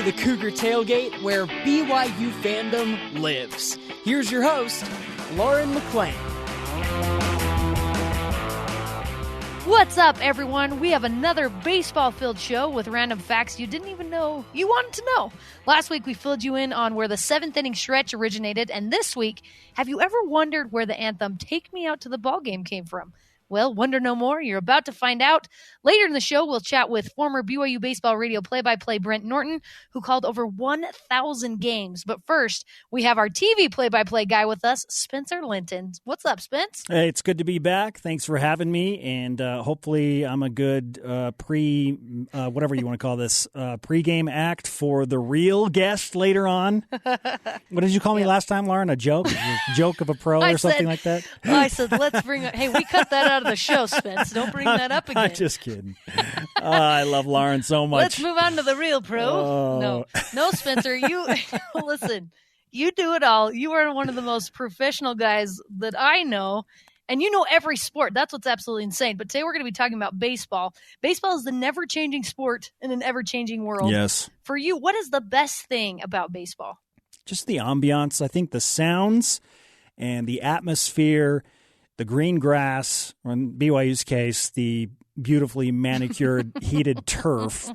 the Cougar Tailgate, where BYU fandom lives. Here's your host, Lauren McLean. What's up, everyone? We have another baseball-filled show with random facts you didn't even know you wanted to know. Last week, we filled you in on where the seventh-inning stretch originated, and this week, have you ever wondered where the anthem "Take Me Out to the Ballgame" came from? Well, wonder no more. You're about to find out. Later in the show, we'll chat with former BYU Baseball radio play-by-play Brent Norton, who called over 1,000 games. But first, we have our TV play-by-play guy with us, Spencer Linton. What's up, Spence? Hey, it's good to be back. Thanks for having me, and hopefully I'm a good whatever you want to call this, pregame act for the real guest later on. What did you call me last time, Lauren? A joke? A joke of a pro or something like that? I said, let's bring – hey, we cut that out of the show, Spence. Don't bring that up again. I'm just kidding. I love Lauren so much. Let's move on to the real pro. No, Spencer, you listen, you do it all. You are one of the most professional guys that I know, and you know every sport. That's what's absolutely insane. But today we're going to be talking about baseball. Baseball is the never-changing sport in an ever-changing world. Yes. For you, what is the best thing about baseball? Just the ambiance. I think the sounds and the atmosphere, the green grass, or in BYU's case, the beautifully manicured, heated turf,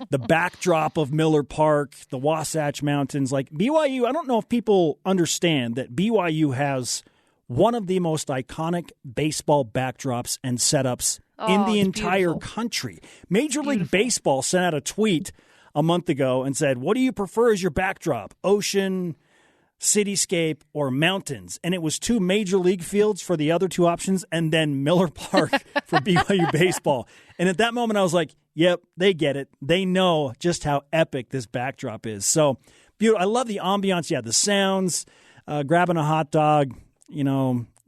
the backdrop of Miller Park, the Wasatch Mountains. Like BYU, I don't know if people understand that BYU has one of the most iconic baseball backdrops and setups in the entire country. Major League Baseball sent out a tweet a month ago and said, what do you prefer as your backdrop? Ocean, cityscape, or mountains? And it was two major league fields for the other two options, and then Miller Park for BYU baseball. And at that moment, I was like, yep, they get it. They know just how epic this backdrop is. So beautiful. I love the ambiance. Yeah, the sounds, grabbing a hot dog,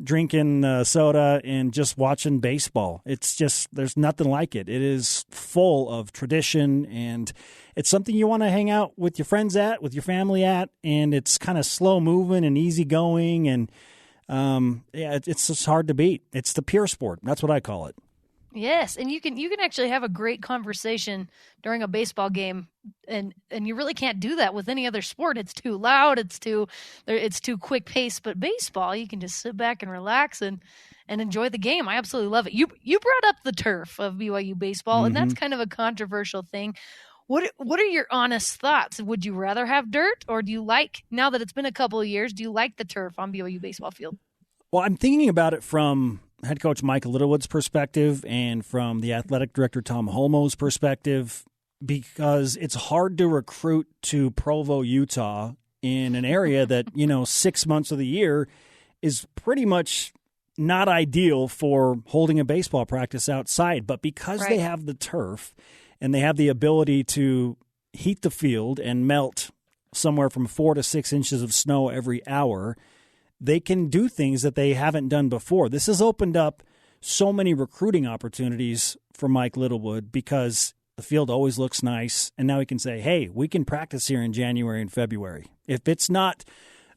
drinking soda, and just watching baseball. It's just, there's nothing like it. It is full of tradition, and it's something you want to hang out with your friends at, with your family at, and it's kind of slow moving and easy going, and it's just hard to beat. It's the pure sport. That's what I call it. Yes, and you can actually have a great conversation during a baseball game, and you really can't do that with any other sport. It's too loud, it's too quick paced. But baseball, you can just sit back and relax and enjoy the game. I absolutely love it. You brought up the turf of BYU baseball, and that's kind of a controversial thing. What are your honest thoughts? Would you rather have dirt, or do you like, now that it's been a couple of years, do you like the turf on BYU baseball field? Well, I'm thinking about it from head coach Mike Littlewood's perspective and from the athletic director Tom Holmoe's perspective, because it's hard to recruit to Provo, Utah in an area that, 6 months of the year is pretty much not ideal for holding a baseball practice outside. But because they have the turf and they have the ability to heat the field and melt somewhere from 4 to 6 inches of snow every hour, they can do things that they haven't done before. This has opened up so many recruiting opportunities for Mike Littlewood because the field always looks nice, and now he can say, hey, we can practice here in January and February. If it's not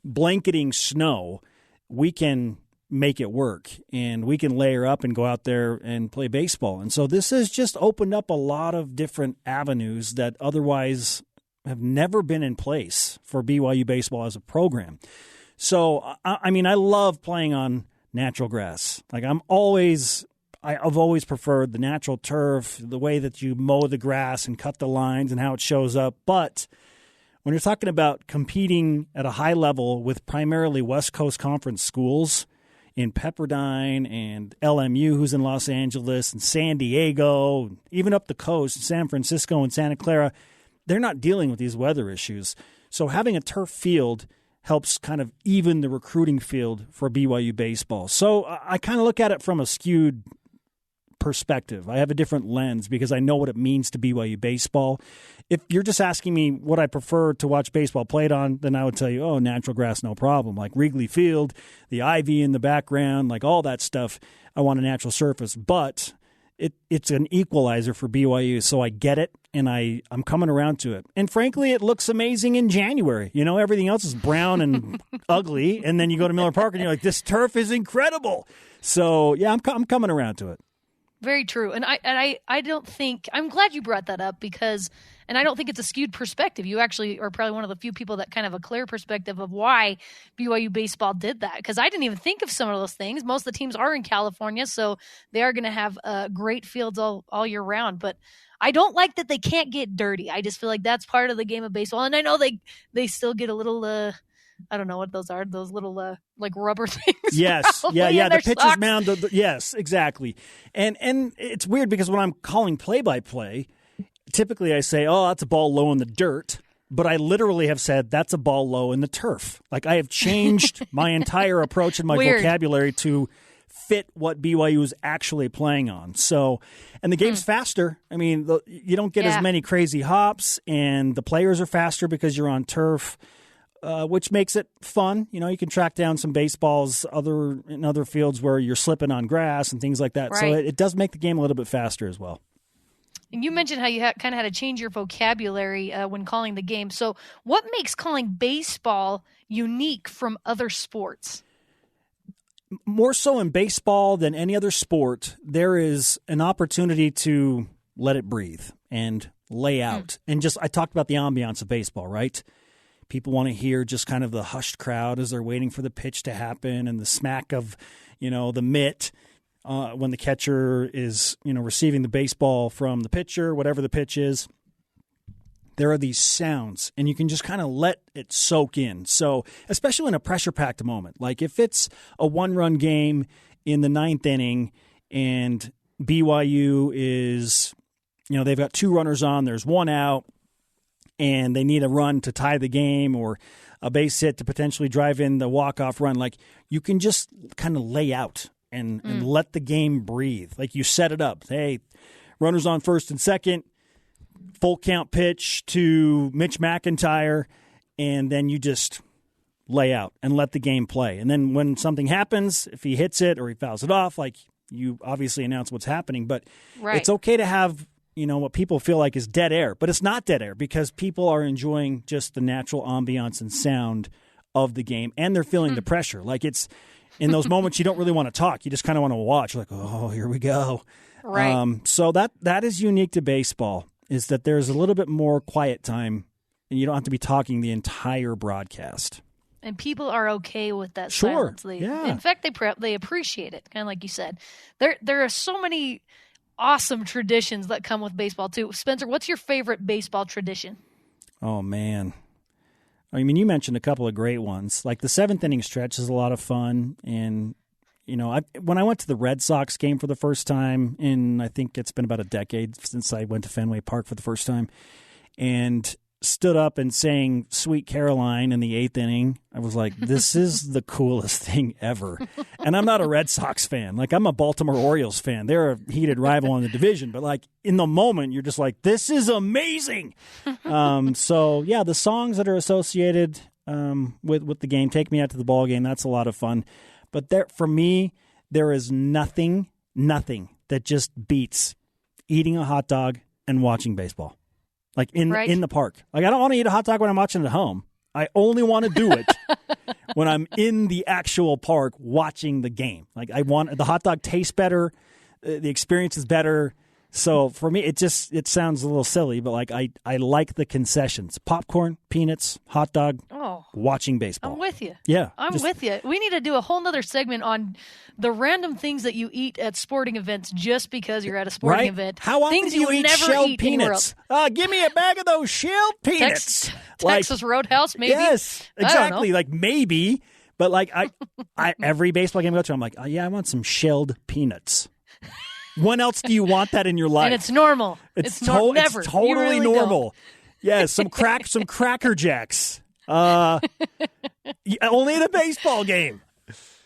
blanketing snow, we can make it work, and we can layer up and go out there and play baseball. And so this has just opened up a lot of different avenues that otherwise have never been in place for BYU baseball as a program. So, I love playing on natural grass. Like I've always preferred the natural turf, the way that you mow the grass and cut the lines and how it shows up. But when you're talking about competing at a high level with primarily West Coast Conference schools in Pepperdine and LMU, who's in Los Angeles, and San Diego, even up the coast, San Francisco and Santa Clara, they're not dealing with these weather issues. So having a turf field helps kind of even the recruiting field for BYU baseball. So I kind of look at it from a skewed perspective. I have a different lens because I know what it means to BYU baseball. If you're just asking me what I prefer to watch baseball played on, then I would tell you, natural grass, no problem. Like Wrigley Field, the ivy in the background, like all that stuff, I want a natural surface. But it's an equalizer for BYU, so I get it, and I'm coming around to it. And frankly, it looks amazing in January. Everything else is brown and ugly, and then you go to Miller Park, and you're like, this turf is incredible. So, yeah, I'm coming around to it. Very true. And I don't think – I'm glad you brought that up because And I don't think it's a skewed perspective. You actually are probably one of the few people that kind of have a clear perspective of why BYU baseball did that. Because I didn't even think of some of those things. Most of the teams are in California, so they are going to have great fields all year round. But I don't like that they can't get dirty. I just feel like that's part of the game of baseball. And I know they still get a little, I don't know what those are, those little like rubber things. Yes. Yeah. The pitcher's socks. mound. Yes, exactly. And it's weird because when I'm calling play-by-play, typically I say, oh, that's a ball low in the dirt. But I literally have said that's a ball low in the turf. Like I have changed my entire approach and my vocabulary to fit what BYU is actually playing on. So, and the game's faster. I mean, you don't get as many crazy hops, and the players are faster because you're on turf, which makes it fun. You know, you can track down some baseballs in other fields where you're slipping on grass and things like that. Right. So it does make the game a little bit faster as well. And you mentioned how you kind of had to change your vocabulary when calling the game. So what makes calling baseball unique from other sports? More so in baseball than any other sport, there is an opportunity to let it breathe and lay out. And I talked about the ambiance of baseball, right? People want to hear just kind of the hushed crowd as they're waiting for the pitch to happen and the smack of, the mitt when the catcher is, receiving the baseball from the pitcher, whatever the pitch is. There are these sounds, and you can just kind of let it soak in. So, especially in a pressure-packed moment, like if it's a one-run game in the ninth inning and BYU is, they've got 2 runners on, there's 1 out, and they need a run to tie the game or a base hit to potentially drive in the walk-off run, like you can just kind of lay out and let the game breathe. Like you set it up. Hey, runners on first and second, full count pitch to Mitch McIntyre, and then you just lay out and let the game play. And then when something happens, if he hits it or he fouls it off, like you obviously announce what's happening. But It's okay to have, what people feel like is dead air. But it's not dead air because people are enjoying just the natural ambiance and sound of the game, and they're feeling the pressure. Like it's in those moments you don't really want to talk. You just kind of want to watch. Like, oh, here we go. Right. So that is unique to baseball, is that there's a little bit more quiet time, and you don't have to be talking the entire broadcast. And people are okay with that silence. In fact, they appreciate it, kind of like you said. There are so many awesome traditions that come with baseball, too. Spencer, what's your favorite baseball tradition? Oh, man. I mean, you mentioned a couple of great ones. Like the 7th inning stretch is a lot of fun, and when I went to the Red Sox game for the first time, I think it's been about a decade since I went to Fenway Park for the first time, and stood up and sang Sweet Caroline in the 8th inning, I was like, this is the coolest thing ever. And I'm not a Red Sox fan. Like, I'm a Baltimore Orioles fan. They're a heated rival in the division. But, like, in the moment, you're just like, this is amazing. The songs that are associated with the game, Take Me Out to the Ball Game, that's a lot of fun. But for me, there is nothing that just beats eating a hot dog and watching baseball. Like in the park. Like I don't want to eat a hot dog when I'm watching it at home. I only want to do it when I'm in the actual park watching the game. Like I want the hot dog tastes better, the experience is better. So for me, it sounds a little silly, but like I like the concessions: popcorn, peanuts, hot dog. Watching baseball. I'm with you. Yeah, I'm with you. We need to do a whole nother segment on the random things that you eat at sporting events just because you're at a sporting event. How often things do you eat never shelled eat peanuts? Give me a bag of those shelled peanuts. Texas Roadhouse, maybe. Yes, exactly. Like maybe, but like I every baseball game I go to, I'm like, I want some shelled peanuts. When else do you want that in your life? And it's normal. It's never. It's totally really normal. Yeah, some Cracker Jacks. Only at a baseball game.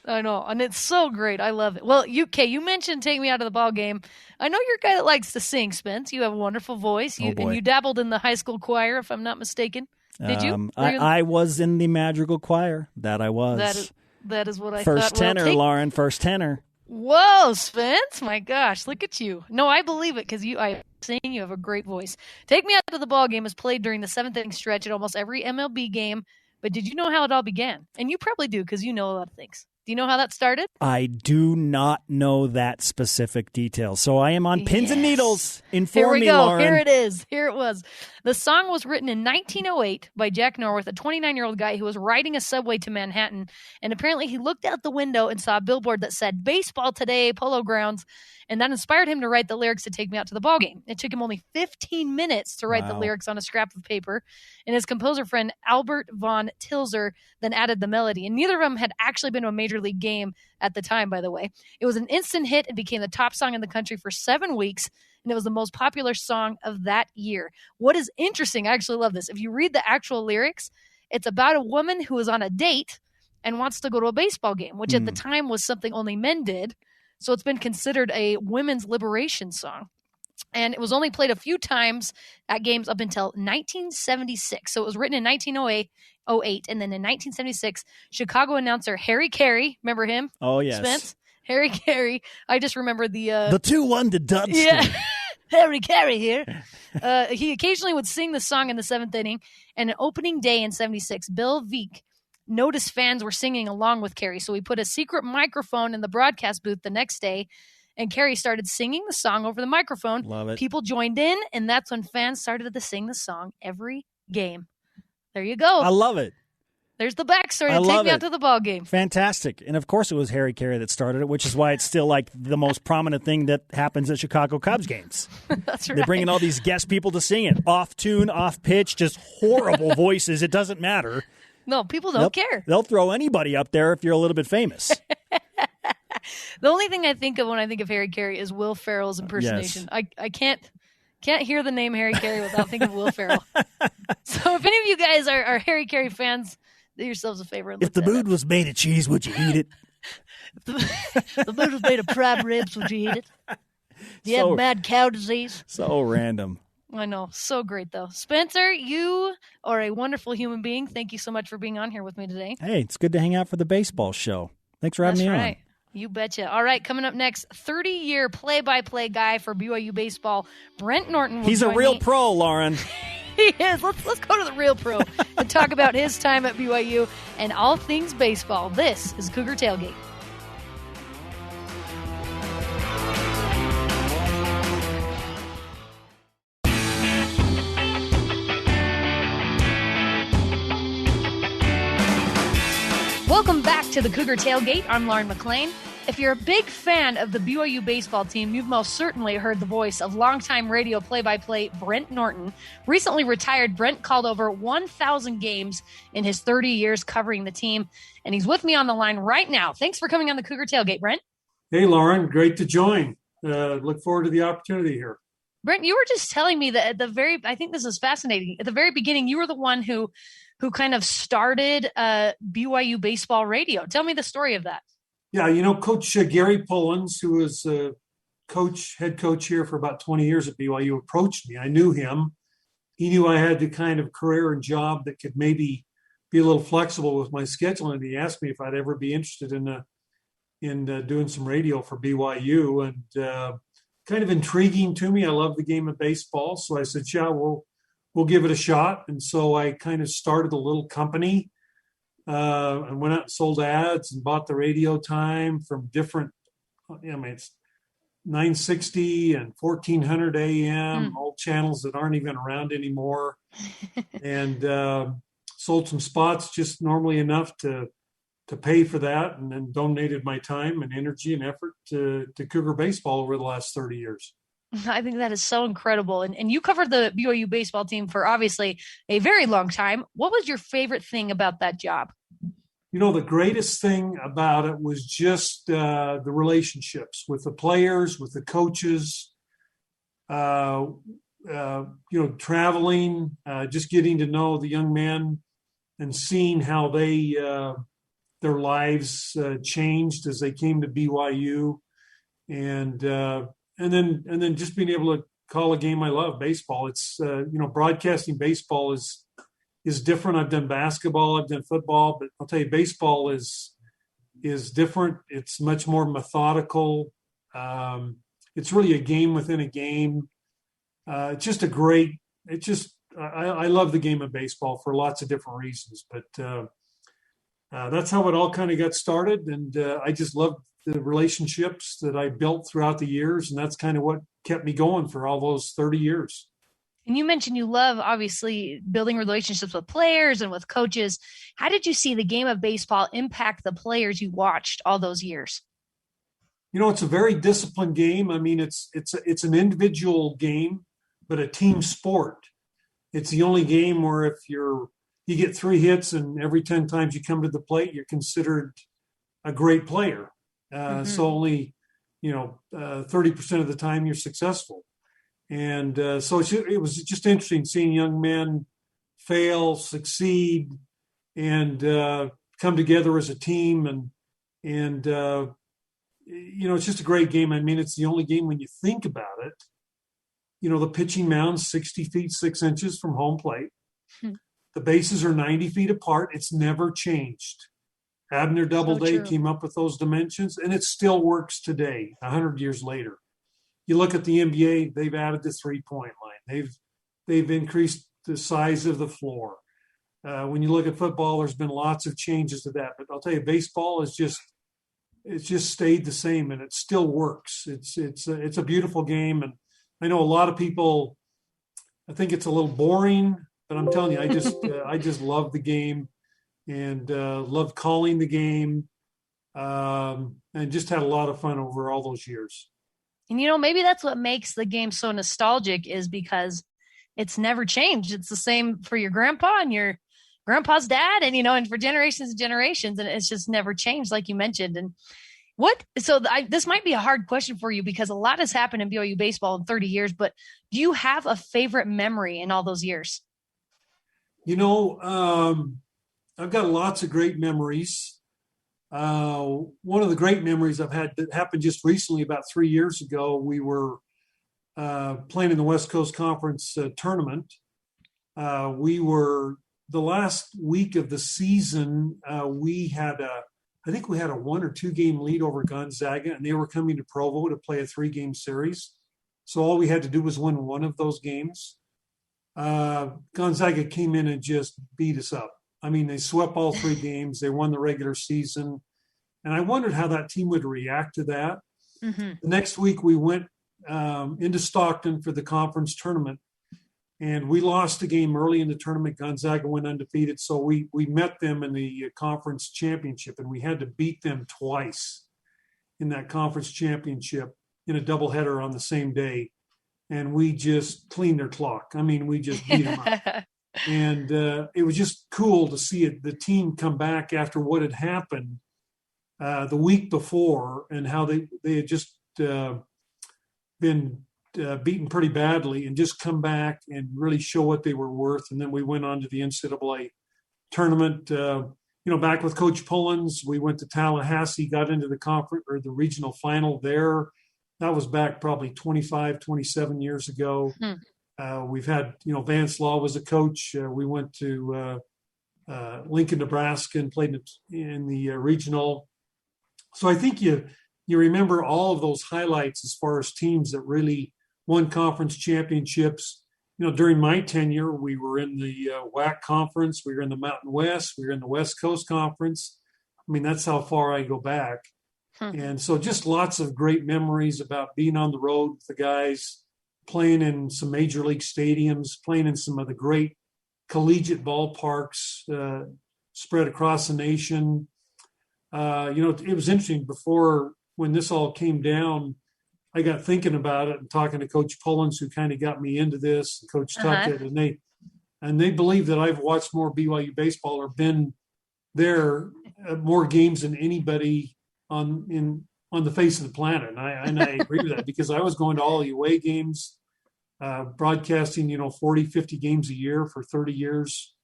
I know, and it's so great. I love it. Well, you mentioned Take Me Out of the Ball Game. I know you're a guy that likes to sing, Spence. You have a wonderful voice. And you dabbled in the high school choir, if I'm not mistaken. Did you? I was in the madrigal choir. That I was. That is what I thought. First tenor, Lauren. First tenor. Whoa, Spence! My gosh, look at you. No, I believe it because I sing. You have a great voice. Take Me Out of the Ball Game is played during the 7th inning stretch at almost every MLB game. But did you know how it all began? And you probably do because you know a lot of things. Do you know how that started? I do not know that specific detail, so I am on pins and needles. Inform me, Lauren. Here it is. Here it was. The song was written in 1908 by Jack Norworth, a 29-year-old guy who was riding a subway to Manhattan, and apparently he looked out the window and saw a billboard that said, "Baseball today, Polo Grounds," and that inspired him to write the lyrics to Take Me Out to the Ballgame. It took him only 15 minutes to write the lyrics on a scrap of paper, and his composer friend Albert von Tilzer then added the melody, and neither of them had actually been to a major league game at the time, by the way. It was an instant hit and became the top song in the country for 7 weeks, and it was the most popular song of that year. What is interesting, I actually love this. If you read the actual lyrics, it's about a woman who is on a date and wants to go to a baseball game, which at the time was something only men did. So it's been considered a women's liberation song. And it was only played a few times at games up until 1976. So it was written in 1908, and then in 1976, Chicago announcer Harry Carey, remember him? Oh, yes. Spence? Harry Carey. I just remember the 2-1 to Dunston. Yeah. Harry Carey here. He occasionally would sing the song in the 7th inning, and an opening day in 76, Bill Veeck noticed fans were singing along with Carey, so he put a secret microphone in the broadcast booth the next day, and Carey started singing the song over the microphone. Love it. People joined in, and that's when fans started to sing the song every game. There you go. I love it. There's the backstory to Take Me Out to the Ball Game. Fantastic. And, of course, it was Harry Carey that started it, which is why it's still like the most prominent thing that happens at Chicago Cubs games. That's right. They're bringing all these guest people to sing it. Off tune, off pitch, just horrible voices. It doesn't matter. No, people don't care. They'll throw anybody up there if you're a little bit famous. The only thing I think of when I think of Harry Carey is Will Ferrell's impersonation. Yes. I can't hear the name Harry Carey without thinking of Will Ferrell. So if any of you guys are Harry Carey fans, do yourselves a favor. And if the mood was made of cheese, would you eat it? If the mood was made of prime ribs, would you eat it? Do you have mad cow disease? So random. I know. So great, though. Spencer, you are a wonderful human being. Thank you so much for being on here with me today. Hey, it's good to hang out for the baseball show. Thanks for having me on. You betcha. All right, coming up next, 30-year play-by-play guy for BYU Baseball, Brent Norton. He's a real pro, Lauren. He is. Let's go to the real pro and talk about his time at BYU and all things baseball. This is Cougar Tailgate. Welcome back to the Cougar Tailgate. I'm Lauren McLean. If you're a big fan of the BYU baseball team, you've most certainly heard the voice of longtime radio play-by-play Brent Norton. Recently retired, Brent called over 1,000 games in his 30 years covering the team, and he's with me on the line right now. Thanks for coming on the Cougar Tailgate, Brent. Hey, Lauren. Great to join. Look forward to the opportunity here. Brent, you were just telling me that I think this is fascinating. At the very beginning, you were the one who kind of started BYU baseball radio. Tell me the story of that. Yeah, Coach Gary Pullins, who was head coach here for about 20 years at BYU, approached me. I knew him. He knew I had the kind of career and job that could maybe be a little flexible with my schedule, and he asked me if I'd ever be interested in doing some radio for BYU, and kind of intriguing to me. I love the game of baseball, so I said, "Yeah, we'll give it a shot." And so I kind of started a little company. And went out and sold ads and bought the radio time from different, it's 960 and 1400 AM, old channels that aren't even around anymore. And sold some spots just normally enough to pay for that, and then donated my time and energy and effort to Cougar baseball over the last 30 years. I think that is so incredible. And you covered the BYU baseball team for obviously a very long time. What was your favorite thing about that job? The greatest thing about it was just the relationships with the players, with the coaches, traveling, just getting to know the young men and seeing how their lives changed as they came to BYU. And then just being able to call a game I love, baseball. It's, broadcasting baseball is different. I've done basketball, I've done football, but I'll tell you, baseball is different. It's much more methodical. It's really a game within a game. I love the game of baseball for lots of different reasons, but that's how it all kind of got started. And I just loved the relationships that I built throughout the years. And that's kind of what kept me going for all those 30 years. And you mentioned you love, obviously, building relationships with players and with coaches. How did you see the game of baseball impact the players you watched all those years? It's a very disciplined game. I mean, it's an individual game, but a team sport. It's the only game where if you get 3 hits and every 10 times you come to the plate, you're considered a great player. So only, 30% of the time you're successful. And so it was just interesting seeing young men fail, succeed, and come together as a team. And it's just a great game. I mean, it's the only game when you think about it. The pitching mound's 60 feet, 6 inches from home plate. The bases are 90 feet apart. It's never changed. Abner Doubleday came up with those dimensions, and it still works today, 100 years later. You look at the NBA, they've added the 3-point line. They've increased the size of the floor. When you look at football, there's been lots of changes to that. But I'll tell you, baseball it's just stayed the same, and it still works. It's a beautiful game, and I know a lot of people, I think it's a little boring, but I'm telling you, I just love the game and loved calling the game, and just had a lot of fun over all those years. And, maybe that's what makes the game so nostalgic, is because it's never changed. It's the same for your grandpa and your grandpa's dad and, and for generations and generations. And it's just never changed, like you mentioned. And this might be a hard question for you because a lot has happened in BYU baseball in 30 years, but do you have a favorite memory in all those years? I've got lots of great memories. One of the great memories I've had that happened just recently, about 3 years ago, we were playing in the West Coast Conference tournament. We were the last week of the season. I think we had a 1 or 2 game lead over Gonzaga, and they were coming to Provo to play a 3-game series. So all we had to do was win one of those games. Gonzaga came in and just beat us up. I mean, they swept all 3 games. They won the regular season. And I wondered how that team would react to that. The next week, we went into Stockton for the conference tournament. And we lost the game early in the tournament. Gonzaga went undefeated. So we met them in the conference championship, and we had to beat them twice in that conference championship in a doubleheader on the same day. And we just cleaned their clock. I mean, we just beat them up. And it was just cool to see the team come back after what had happened the week before, and how they had just been beaten pretty badly, and just come back and really show what they were worth. And then we went on to the NCAA tournament. Back with Coach Pullins, we went to Tallahassee, got into the conference or the regional final there. That was back probably 25, 27 years ago. We've had, Vance Law was a coach. We went to Lincoln, Nebraska, and played in the regional. So I think you remember all of those highlights as far as teams that really won conference championships. During my tenure, we were in the WAC conference. We were in the Mountain West. We were in the West Coast Conference. I mean, that's how far I go back. And so just lots of great memories about being on the road with the guys, playing in some major league stadiums, playing in some of the great collegiate ballparks spread across the nation. It was interesting when this all came down, I got thinking about it and talking to Coach Pullins, who kind of got me into this, Coach Tuckett, and they believe that I've watched more BYU baseball or been there more games than anybody on the face of the planet. And I agree with that, because I was going to all the away games, broadcasting, 40, 50 games a year for 30 years.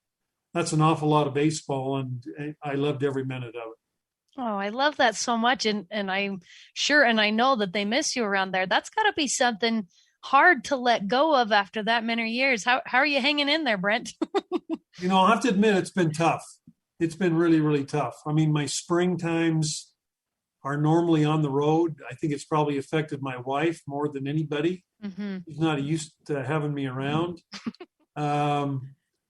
That's an awful lot of baseball, and I loved every minute of it. Oh, I love that so much. And I'm sure, and I know that they miss you around there. That's got to be something hard to let go of after that many years. How are you hanging in there, Brent? I'll have to admit, it's been tough. It's been really, really tough. I mean, my spring times are normally on the road. I think it's probably affected my wife more than anybody. She's not used to having me around. But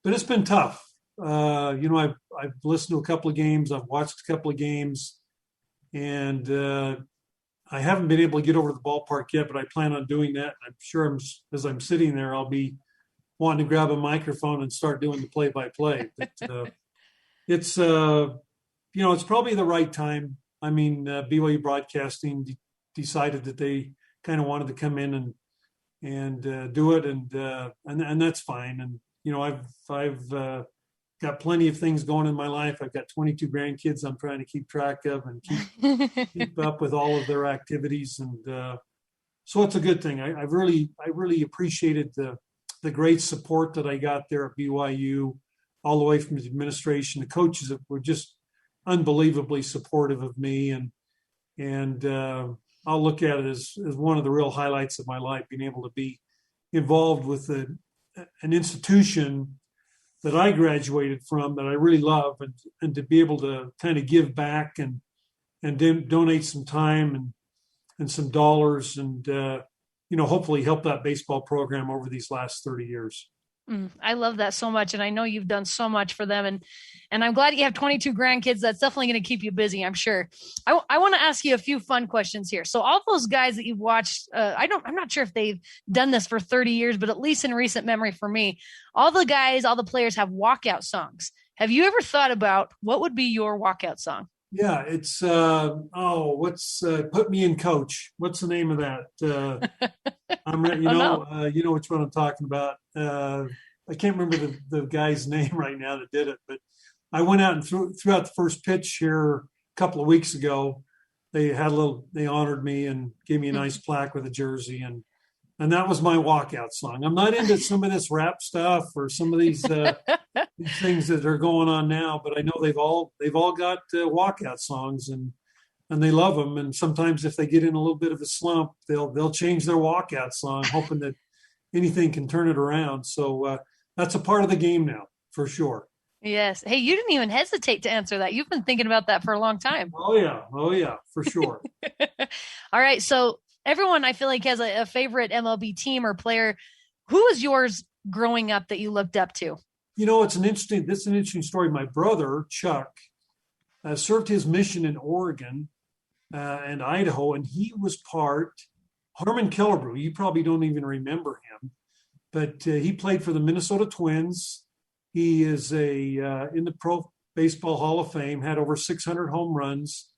it's been tough. I've listened to a couple of games. I've watched a couple of games, and I haven't been able to get over to the ballpark yet, but I plan on doing that. I'm sure as I'm sitting there, I'll be wanting to grab a microphone and start doing the play-by-play. But it's it's probably the right time. I mean, BYU Broadcasting decided that they kind of wanted to come in and do it, and that's fine. And I've got plenty of things going in my life. I've got 22 grandkids I'm trying to keep track of and keep up with all of their activities, and so it's a good thing. I really appreciated the great support that I got there at BYU, all the way from the administration. The coaches that were just unbelievably supportive of me, and I'll look at it as one of the real highlights of my life, being able to be involved with an institution that I graduated from, that I really love, and to be able to kind of give back and donate some time and some dollars, and hopefully help that baseball program over these last 30 years. I love that so much. And I know you've done so much for them. And I'm glad you have 22 grandkids. That's definitely going to keep you busy, I'm sure. I want to ask you a few fun questions here. So all those guys that you've watched, I'm not sure if they've done this for 30 years, but at least in recent memory for me, all the players have walkout songs. Have you ever thought about what would be your walkout song? Yeah, it's Put Me in Coach. What's the name of that? I'm ready. You know which one I'm talking about. I can't remember the guy's name right now that did it, but I went out and threw out the first pitch here a couple of weeks ago. They honored me and gave me a nice plaque with a jersey, and that was my walkout song. I'm not into some of this rap stuff or some of these things that are going on now, but I know they've all got walkout songs, and they love them. And sometimes if they get in a little bit of a slump, they'll change their walkout song, hoping that anything can turn it around. So that's a part of the game now, for sure. Yes. Hey, you didn't even hesitate to answer that. You've been thinking about that for a long time. Oh yeah, for sure. All right. So everyone, I feel like, has a favorite MLB team or player. Who was yours growing up that you looked up to? It's an interesting story. My brother, Chuck, served his mission in Oregon and Idaho, and he was Harmon Killebrew. You probably don't even remember him, but he played for the Minnesota Twins. He is in the Pro Baseball Hall of Fame, had over 600 home runs,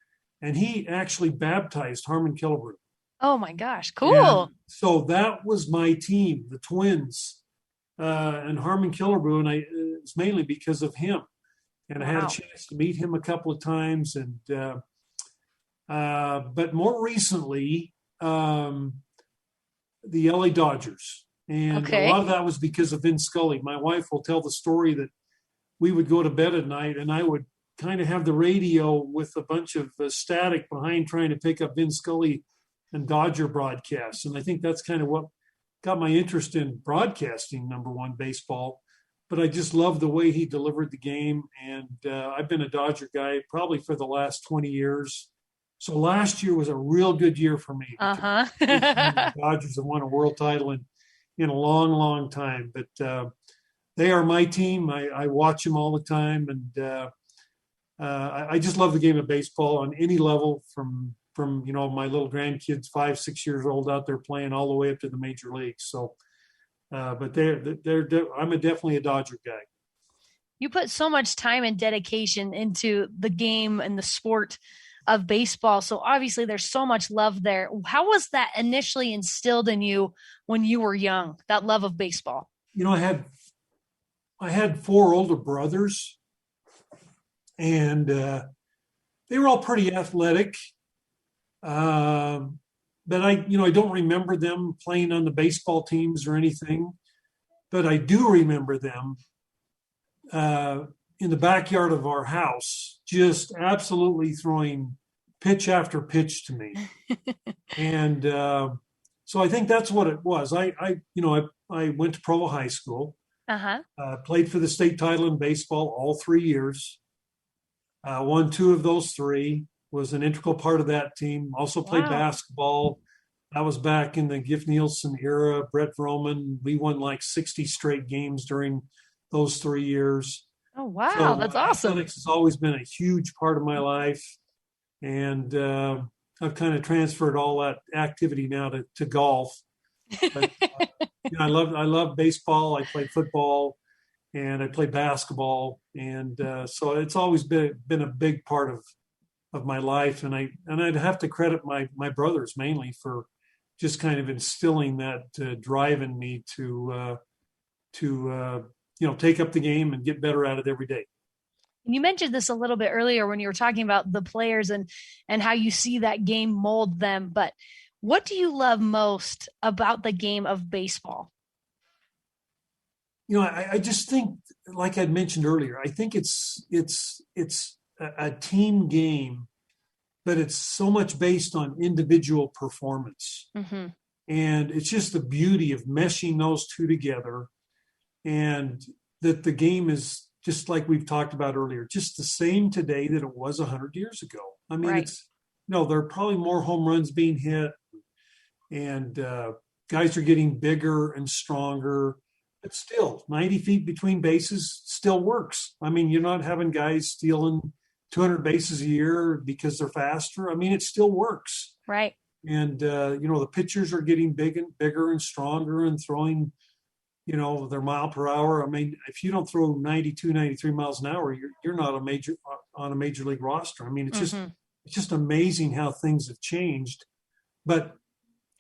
and he actually baptized Harmon Killebrew. Oh my gosh, cool. And so that was my team, the Twins, and Harmon Killebrew, and it was mainly because of him. And I had a chance to meet him a couple of times, and but more recently, the LA Dodgers. And a lot of that was because of Vin Scully. My wife will tell the story that we would go to bed at night, and I would kind of have the radio with a bunch of static behind, trying to pick up Vin Scully and Dodger broadcasts. And I think that's kind of what got my interest in broadcasting, number one, baseball. But I just love the way he delivered the game. And I've been a Dodger guy probably for the last 20 years. So last year was a real good year for me. The Dodgers have won a world title in a long, long time. But they are my team. I watch them all the time. And I just love the game of baseball on any level, from my little grandkids, 5-6 years old, out there playing, all the way up to the major leagues. So, but I'm definitely a Dodger guy. You put so much time and dedication into the game and the sport of baseball. So obviously there's so much love there. How was that initially instilled in you when you were young, that love of baseball? I had 4 older brothers, and they were all pretty athletic. But I don't remember them playing on the baseball teams or anything, but I do remember them in the backyard of our house, just absolutely throwing pitch after pitch to me. And so I think that's what it was. I went to Provo High School, played for the state title in baseball all 3 years, won 2 of those 3. Was an integral part of that team. Also played basketball. That was back in the Giff Nielsen era, Brett Vroman. We won like 60 straight games during those 3 years. Oh, wow. So That's awesome. Athletics has always been a huge part of my life. And I've kind of transferred all that activity now to golf. But, I love baseball. I play football and I play basketball. And so it's always been a big part of my life. And I'd have to credit my brothers mainly for just kind of instilling that drive in me to take up the game and get better at it every day. You mentioned this a little bit earlier when you were talking about the players and how you see that game mold them. But what do you love most about the game of baseball? I just think, like I'd mentioned earlier, I think it's a team game, but it's so much based on individual performance. Mm-hmm. And it's just the beauty of meshing those two together, and that the game is, just like we've talked about earlier, just the same today that it was 100 years ago. I mean, right. there are probably more home runs being hit, and guys are getting bigger and stronger, but still 90 feet between bases still works. I mean, you're not having guys stealing 200 bases a year because they're faster. I mean, it still works. Right. And, the pitchers are getting bigger and stronger and throwing, their mile per hour. I mean, if you don't throw 92, 93 miles an hour, you're not on a major league roster. I mean, it's just amazing how things have changed, but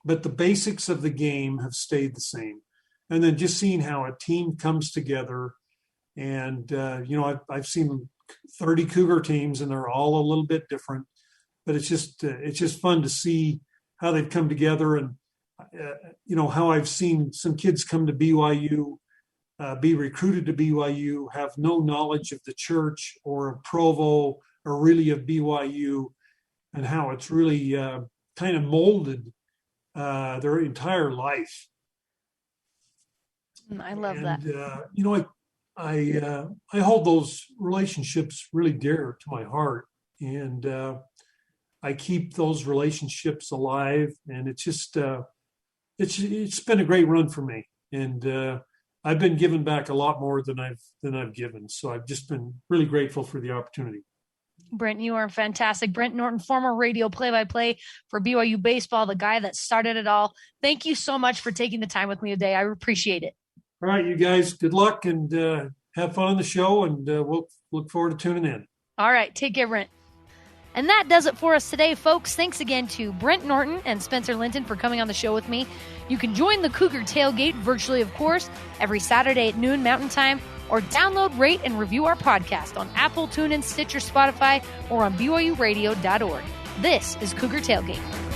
the basics of the game have stayed the same. And then just seeing how a team comes together, and I've seen 30 Cougar teams, and they're all a little bit different, but it's just fun to see how they've come together, and how I've seen some kids come to BYU, be recruited to BYU, have no knowledge of the church or of Provo or really of BYU, and how it's really kind of molded their entire life. I love that. I hold those relationships really dear to my heart, and I keep those relationships alive, and it's just it's been a great run for me, and I've been giving back a lot more than I've given. So I've just been really grateful for the opportunity. Brent, you are fantastic. Brent Norton, former radio play-by-play for BYU Baseball, the guy that started it all. Thank you so much for taking the time with me today. I appreciate it. All right, you guys, good luck, and have fun on the show, and we'll look forward to tuning in. All right, take care, Brent. And that does it for us today, folks. Thanks again to Brent Norton and Spencer Linton for coming on the show with me. You can join the Cougar Tailgate virtually, of course, every Saturday at noon Mountain Time, or download, rate, and review our podcast on Apple, TuneIn, Stitcher, Spotify, or on BYURadio.org. This is Cougar Tailgate.